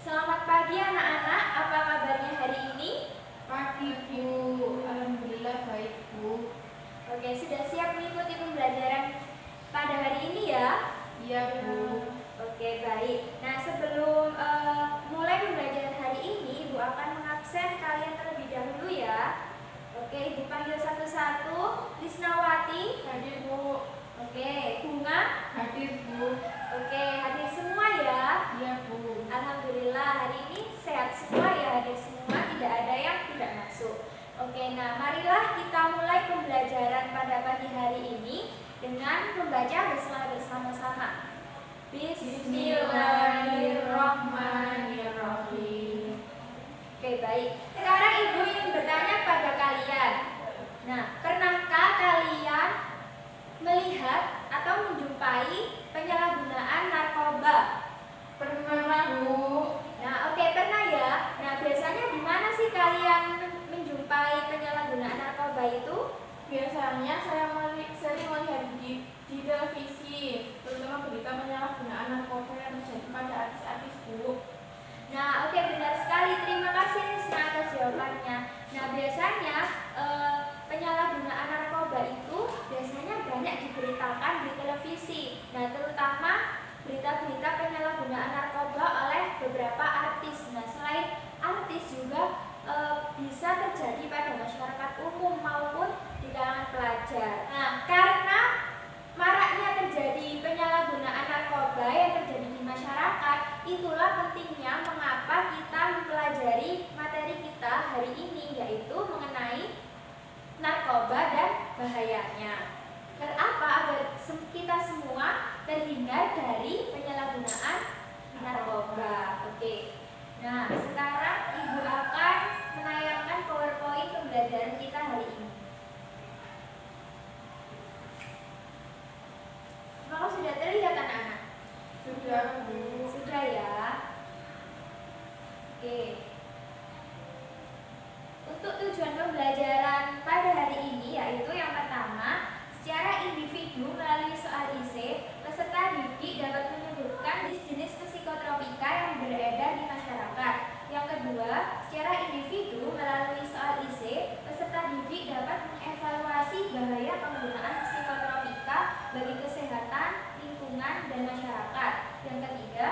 Selamat pagi anak-anak, apa kabarnya hari ini? Pagi Bu, alhamdulillah baik Bu. Oke, sudah siap mengikuti pembelajaran pada hari ini ya? Iya Bu. Oke, baik. Nah, sebelum mulai pembelajaran hari ini, Ibu akan mengabsen kalian terlebih dahulu ya. Oke, Ibu panggil satu-satu. Lisnawati. Hadir Bu. Oke, Bunga. Hadir Bu. Oke, hadir semua ya. Iya Bu. Alhamdulillah hari ini sehat semua ya, hadir semua, tidak ada yang tidak masuk. Oke, nah marilah kita mulai pembelajaran pada pagi hari ini dengan membaca basmalah bersama-sama. Bismillahirrahmanirrahim. Oke, baik. Sekarang Ibu ingin bertanya pada kalian. Nah, pernahkah kalian melihat atau menjumpai penyalahgunaan narkoba? Pernah Bu. Nah, oke, pernah ya. Nah, biasanya di mana sih kalian menjumpai penyalahgunaan narkoba itu? Biasanya saya sering melihat di televisi, terutama berita penyalahgunaan narkoba yang terjadi pada artis-artis Bu. Nah, oke, benar sekali. Terima kasih Nisna atas jawabannya. Nah, biasanya penyalahgunaan narkoba itu biasanya banyak diberitakan di televisi. Nah, terutama berita-berita penyalahgunaan narkoba oleh beberapa artis. Nah, selain artis juga bisa terjadi pada masyarakat umum maupun di kalangan pelajar. Nah, karena maraknya terjadi penyalahgunaan narkoba yang terjadi di masyarakat, itulah pentingnya mengapa kita mempelajari materi kita hari ini, yaitu mengenai narkoba dan bahayanya. Kenapa? Agar kita semua terhindar dari penyalahgunaan narkoba. Oke. Nah, sekarang Ibu akan menayangkan PowerPoint pembelajaran kita hari ini. Apakah sudah terlihat anak-anak? Sudah Bu. Sudah ya. Oke. Untuk tujuan pembelajaran pada hari ini yaitu yang pertama, secara individu melalui soal IC, peserta didik dapat menyebutkan jenis psikotropika yang beredar di masyarakat. Yang kedua, secara individu melalui soal IC, peserta didik dapat mengevaluasi bahaya penggunaan psikotropika bagi kesehatan, lingkungan, dan masyarakat. Yang ketiga,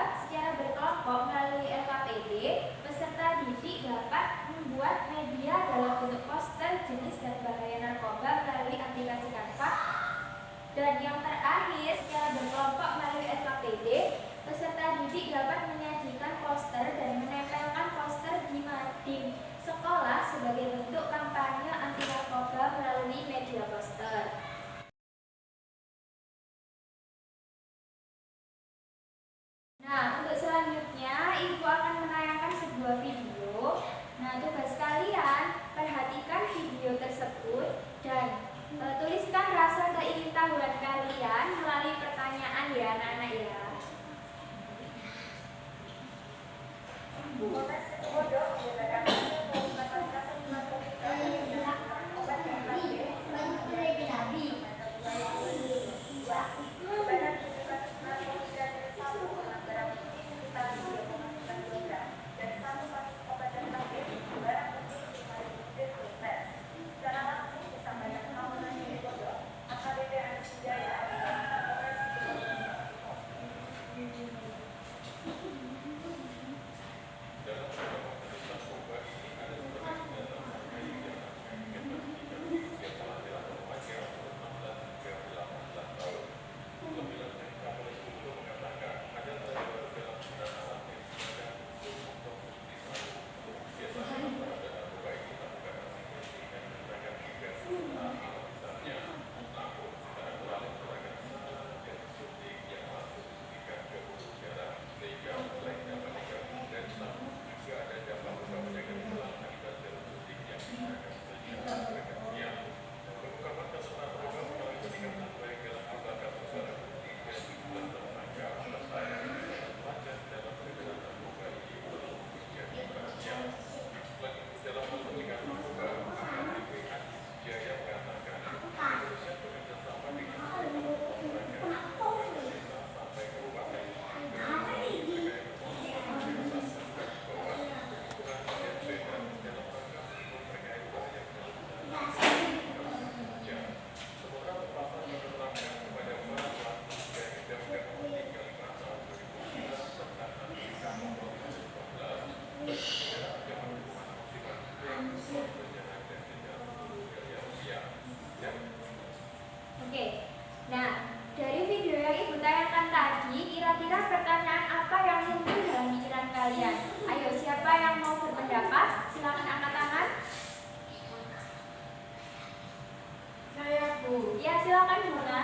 silakan Bunda.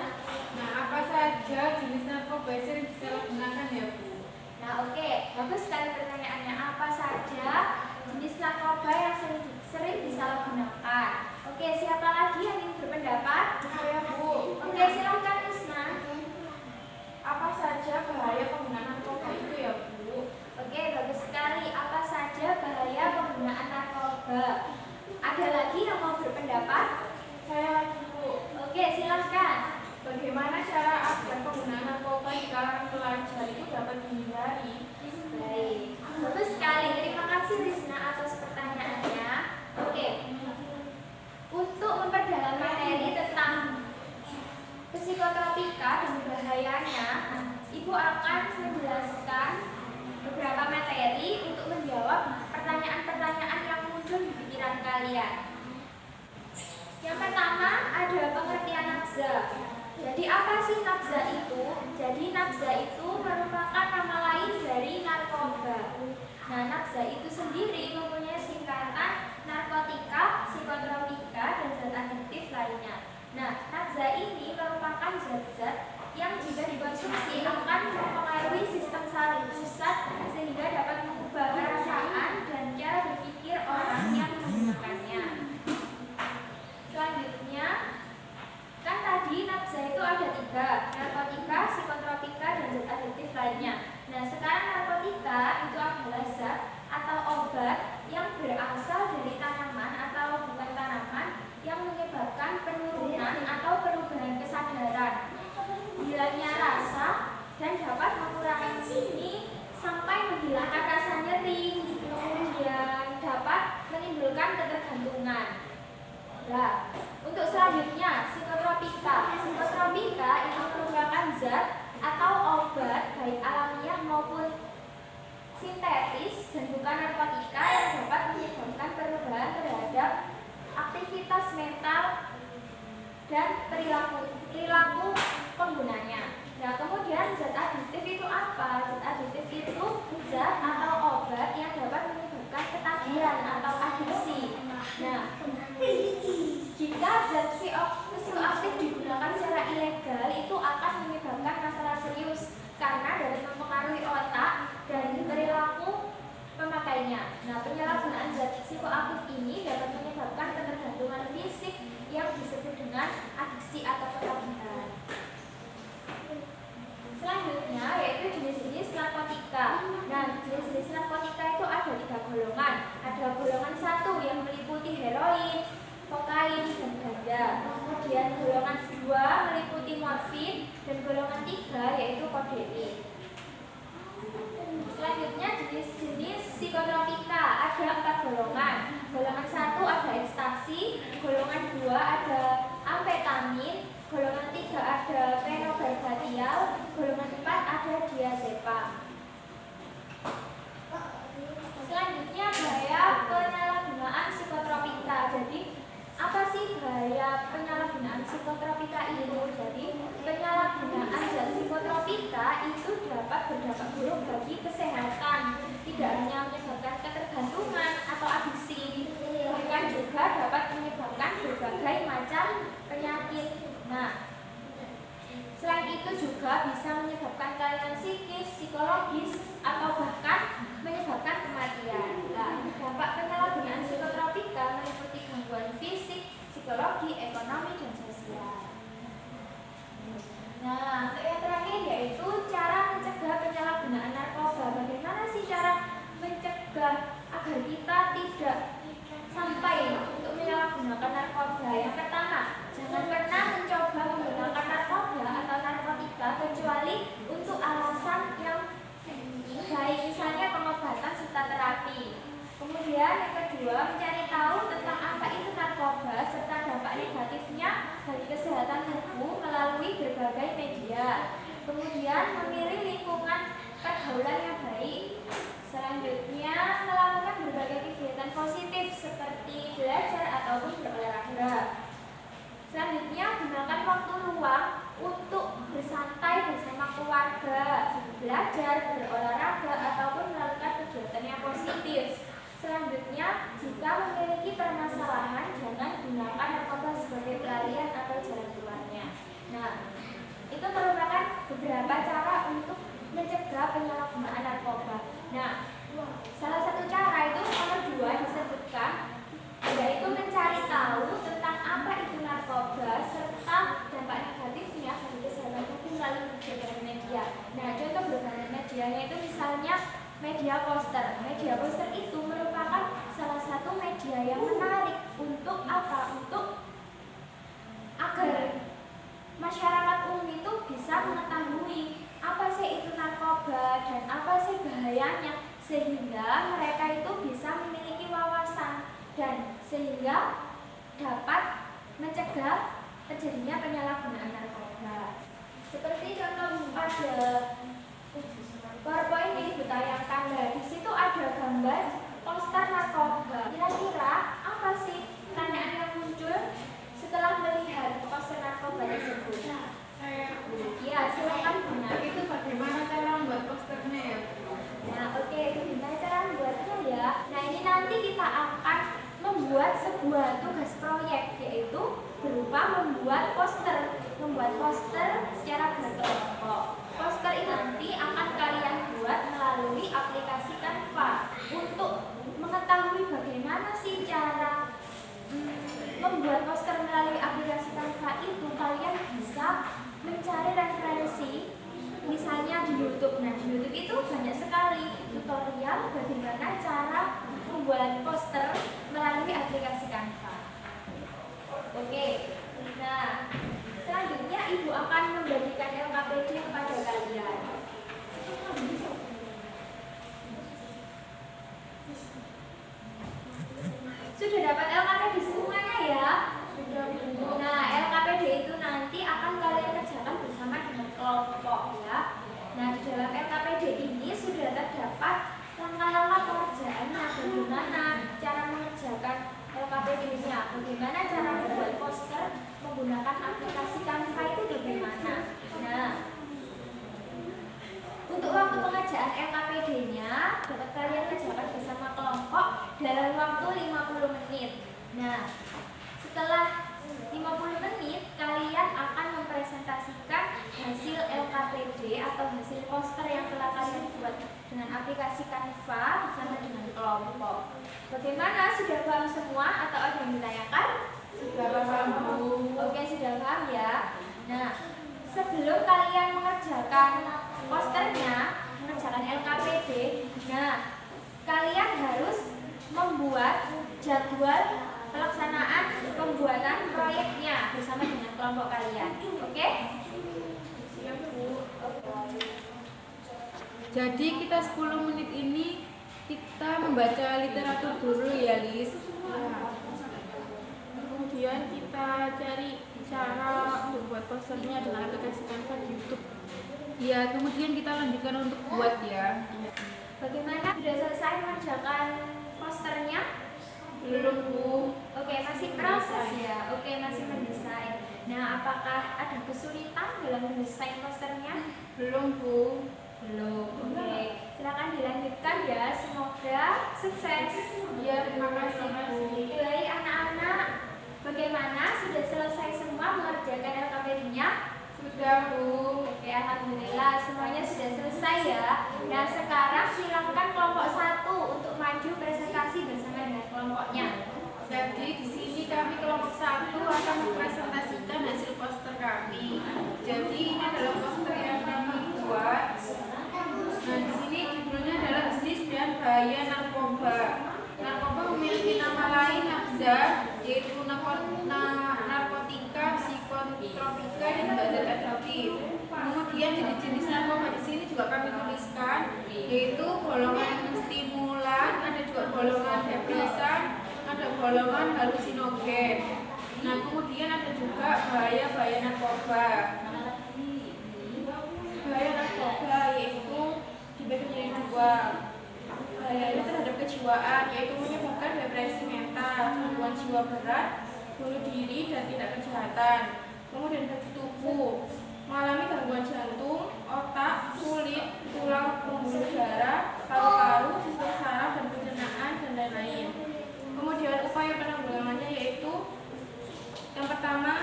Nah, apa saja jenis narkoba yang sering disalahgunakan ya, Bu? Nah, oke, bagus sekali pertanyaannya. Apa saja jenis narkoba yang sering disalahgunakan? Oke, siapa lagi yang ingin berpendapat? Saya, Bu. Oke, silakan Isna. Apa saja bahaya penggunaan narkoba itu ya, Bu? Oke, bagus sekali. Apa saja bahaya penggunaan narkoba? Ada lagi yang mau berpendapat? Saya lagi, Bu. Oke, silakan. Bagaimana cara agar penggunaan narkoba di kalangan pelajar itu dapat dihindari? Baik, bagus sekali. Terima kasih Rizna atas pertanyaannya. Oke, untuk memperdalam materi tentang psikotropika dan bahayanya, Ibu akan menjelaskan beberapa materi untuk menjawab pertanyaan-pertanyaan yang muncul di pikiran kalian. Yang pertama ada pengertian nafza. Jadi apa sih nafza itu? Jadi nafza itu merupakan nama lain dari narkoba. Nah, nafza itu sendiri mempunyai singkatan narkotika, psikotropika, dan zat adiktif lainnya. Nah, nafza ini merupakan zat-zat yang jika dikonsumsi akan mempengaruhi sistem saraf pusat sehingga dapat mengubah perasaan dan cara berpikir orang yang menggunakannya. Selanjutnya, kan tadi nafza itu ada 3, narkotika, psikotropika, dan zat adiktif lainnya. Nah, sekarang narkotika itu adalah zat atau obat yang berasal dari tanaman atau bukan tanaman yang menyebabkan penurunan atau perubahan kesadaran, hilangnya rasa, dan dapat mengurangi sini sampai menghilangkan rasa nyeri, kemudian dapat menimbulkan ketergantungan. Nah, untuk selanjutnya psikotropika. Psikotropika itu merupakan zat atau obat baik alamiah maupun sintetis dan bukan narkotika yang dapat menyebabkan perubahan terhadap aktivitas mental dan perilaku penggunanya. Nah, kemudian zat adiktif itu apa? Zat adiktif itu zat atau obat yang dapat menyebabkan ketagihan atau adiksi. Nah, jika zat psikoaktif digunakan secara ilegal itu akan menyebabkan masalah serius karena dapat mempengaruhi otak dan perilaku pemakainya. Nah, penyalahgunaan zat psikoaktif ini dapat menyebabkan ketergantungan fisik yang disebut dengan adiksi atau ketagihan. Selanjutnya yaitu jenis-jenis narkotika. Nah, jenis-jenis narkotika itu ada 3 golongan. Ada golongan 1 yang meliputi heroin, kokain, dan ganja. Kemudian golongan 2 meliputi morfin, dan golongan 3 yaitu kodein. Selanjutnya jenis-jenis psikotropika ada 4 golongan. Golongan 1 ada ekstasi, golongan 2 ada amfetamin, golongan 3 ada penobarbatial, golongan 4 ada diazepam. Selanjutnya bahaya penyalahgunaan psikotropika. Jadi apa sih bahaya penyalahgunaan psikotropika itu? Jadi penyalahgunaan zat psikotropika itu dapat berdampak buruk bagi kesehatan, tidak hanya menyebabkan ketergantungan atau adiksi, bahkan juga dapat menyebabkan berbagai macam penyakit. Nah, selain itu juga bisa menyebabkan kelainan psikis, psikologis, atau bahkan menyebabkan kematian. Nah, dampak penyalahgunaan psikotropika meliputi gangguan fisik, psikologi, ekonomi, dan sosial. Nah, untuk yang terakhir yaitu cara mencegah penyalahgunaan narkoba. Bagaimana sih cara mencegah agar kita tidak sampai untuk menyalahgunakan narkoba? Yang pertama, jangan pernah mencoba menggunakan narkoba atau narkotika kecuali untuk alasan yang baik, misalnya pengobatan serta terapi. Kemudian yang kedua, mencari tahu tentang apa itu narkoba serta dampak negatifnya bagi kesehatan tubuh melalui berbagai media. Kemudian memilih lingkungan pergaulan yang baik. Selanjutnya melakukan berbagai kegiatan positif seperti belajar ataupun berolahraga. Selanjutnya gunakan waktu luang untuk bersantai bersama keluarga, belajar, berolahraga, ataupun melakukan kegiatan yang positif. Selanjutnya, jika memiliki permasalahan, jangan gunakan narkoba sebagai pelarian atau jalan keluarnya. poster. Media poster itu merupakan salah satu media yang menarik untuk apa? Untuk agar masyarakat umum itu bisa mengetahui apa sih itu narkoba dan apa sih bahayanya, sehingga mereka itu bisa memiliki wawasan dan sehingga dapat mencegah terjadinya penyalahgunaan narkoba. Seperti contoh pada PowerPoint ini ditayangkan, di situ ada gambar poster narkoba. Kira-kira apa sih pertanyaan yang muncul setelah melihat poster narkoba tersebut? Ya, silakan Bunda. Itu bagaimana cara membuat posternya ya? Nah, oke, gimana cara membuatnya ya? Nah, ini nanti kita akan membuat sebuah tugas proyek, yaitu berupa membuat poster secara berkelompok. Poster ini nanti akan kalian buat melalui aplikasi Canva. Untuk mengetahui bagaimana sih cara membuat poster melalui aplikasi Canva itu, kalian bisa mencari referensi misalnya di YouTube. Nah, di YouTube itu banyak sekali tutorial bagaimana cara membuat poster melalui aplikasi Canva. Oke, nah selanjutnya Ibu akan membagikan LKPD kepada kalian. Sudah dapat LKPD semuanya ya? Sudah, Bu. Nah, LKPD itu nanti akan kalian kerjakan bersama dengan kelompok ya. Nah, di dalam LKPD ini sudah terdapat langkah-langkah pengerjaannya, bagaimana cara mengerjakan LKPD-nya, bagaimana cara membuat poster menggunakan aplikasi Canva itu bagaimana. Nah, untuk waktu pengerjaan LKPD-nya dapat kalian kerjakan bersama kelompok dalam waktu 50 menit. Nah, setelah 50 menit kalian akan mempresentasikan hasil LKPD atau hasil poster yang telah kalian buat dengan aplikasi Canva bersama dengan kelompok. Bagaimana? Sudah paham semua atau ada yang ditanyakan? Sudah paham, Bu. Oke, sudah paham ya. Nah, sebelum kalian mengerjakan posternya, mengerjakan LKPD, nah kalian harus membuat jadwal pelaksanaan pembuatan proyeknya bersama dengan kelompok kalian. Oke? Siap, Bu. Jadi kita 10 menit ini kita membaca literatur dulu ya, Lis. Kemudian kita cari cara untuk buat posternya dengan aplikasi Canva di YouTube. Ya, kemudian kita lanjutkan untuk buat ya. Bagaimana? Sudah selesai mengerjakan posternya? Belum, Bu. Oke, masih proses ya. Oke, masih mendesain. Nah, apakah ada kesulitan dalam mendesain posternya? Belum, Bu. Belum. Oke, silakan dilanjutkan ya. Semoga sukses. Ya, terima kasih, Bu. Baik anak-anak, bagaimana? Sudah selesai semua mengerjakan LKPD-nya? Sudah, Bu. Oke, alhamdulillah semuanya sudah selesai ya. Nah, sekarang silakan kelompok 1 untuk maju presentasi bersama dengan kelompoknya. Jadi di sini kami kelompok 1 akan mempresentasikan hasil poster kami. Jadi ini adalah poster yang kami buat. Nah, di sini judulnya adalah jenis dan bahaya narkoba. Narkoba memiliki nama lain nafza, yaitu narkotika, psikotropika, dan juga zat adiktif. Kemudian jenis-jenis narkoba di sini juga kami tuliskan, yaitu golongan stimulan, ada juga golongan depresan, ada golongan halusinogen. Nah, kemudian ada juga bahaya-bahaya narkoba. Bahaya narkoba yaitu dibagi menjadi 2. Bahayanya terhadap kejiwaan, yaitu menyebabkan depresi mental, gangguan jiwa berat, bunuh diri, dan tindak kejahatan. Kemudian bagi tubuh, mengalami gangguan jantung, otak, kulit, tulang pembuluh darah, paru-paru, sistem saraf dan pencernaan, dan lain-lain. Kemudian upaya penanggulangannya yaitu yang pertama,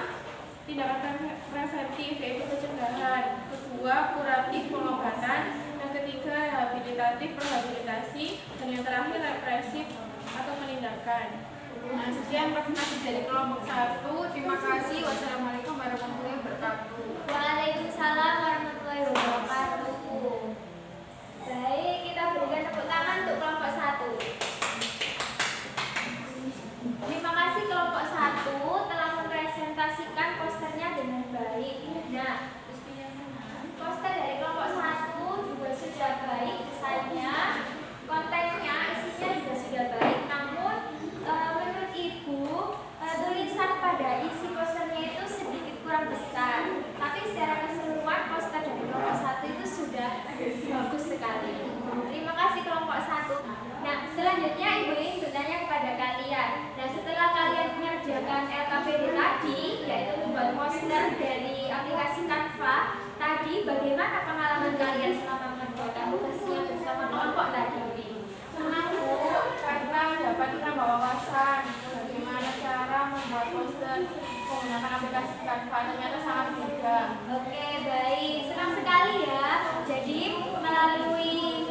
tindakan preventif yaitu pencegahan, kedua kuratif pengobatan, yang ketiga rehabilitatif rehabilitasi, dan yang terakhir represif atau penindakan. Nah, sekian presentasi dari kelompok 1. Terima kasih. Wassalamualaikum warahmatullahi wabarakatuh. Waalaikumsalam warahmatullahi wabarakatuh. Baik, kita berikan tepuk tangan besar. Tapi secara keseluruhan poster dari kelompok 1 itu sudah bagus sekali. Terima kasih kelompok 1. Nah, selanjutnya Ibu ingin bertanya kepada kalian. Nah, setelah kalian mengerjakan LKPD tadi, yaitu membuat poster dari aplikasi Canva, tadi bagaimana pengalaman kalian selama mengerjakan tugasnya bersama kelompok tadi? Senang Bu, karena dapat menambah wawasan bagaimana cara membuat poster menggunakan aplikasi Canva. Ternyata sangat mudah. Oke, baik. Senang sekali ya. Jadi, melalui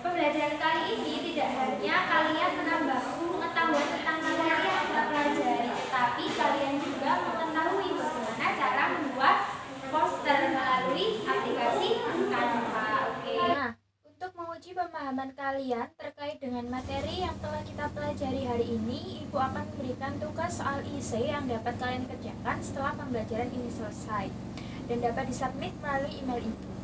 pembelajaran kali ini tidak hanya kalian menambah pengetahuan tentang materi yang kita pelajari, tetapi kalian juga mengetahui bagaimana cara membuat poster melalui aplikasi Canva. Oke. Nah, untuk menguji pemahaman kalian terkait dengan materi yang telah kita pelajari hari ini, Ibu akan memberikan tugas soal IC yang dapat kalian kerjakan setelah pembelajaran ini selesai dan dapat disubmit melalui email Ibu.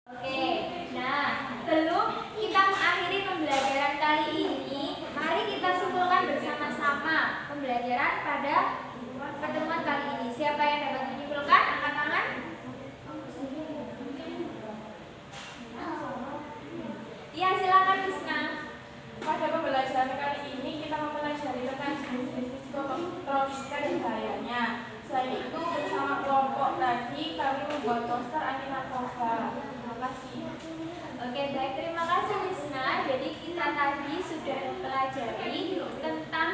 Oke, nah sebelum kita mengakhiri pembelajaran kali ini, mari kita simpulkan bersama-sama pembelajaran pada pertemuan kali ini. Siapa yang dapat menyimpulkan? Angkat tangan. Iya, silakan Wisna. Pada pembelajaran kali ini kita mempelajari tentang jenis-jenis psikopatologi dan bahayanya. Selain itu bersama kelompok tadi kami membuat poster anti narkoba. Terima kasih. Oke, baik, terima kasih Wisna. Jadi kita tadi sudah mempelajari tentang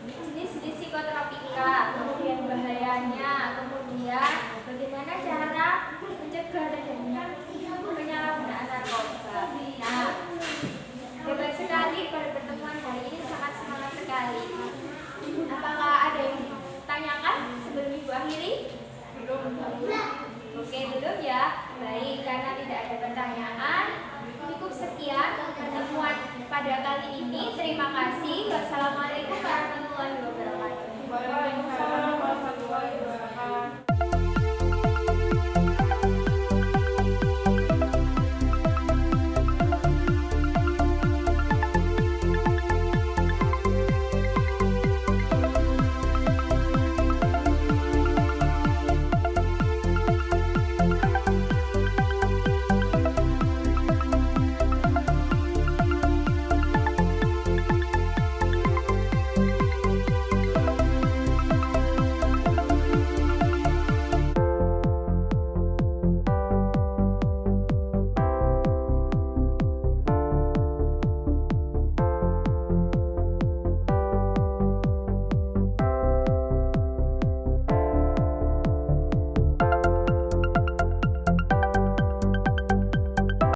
jenis-jenis psikotropika, kemudian bahayanya, kemudian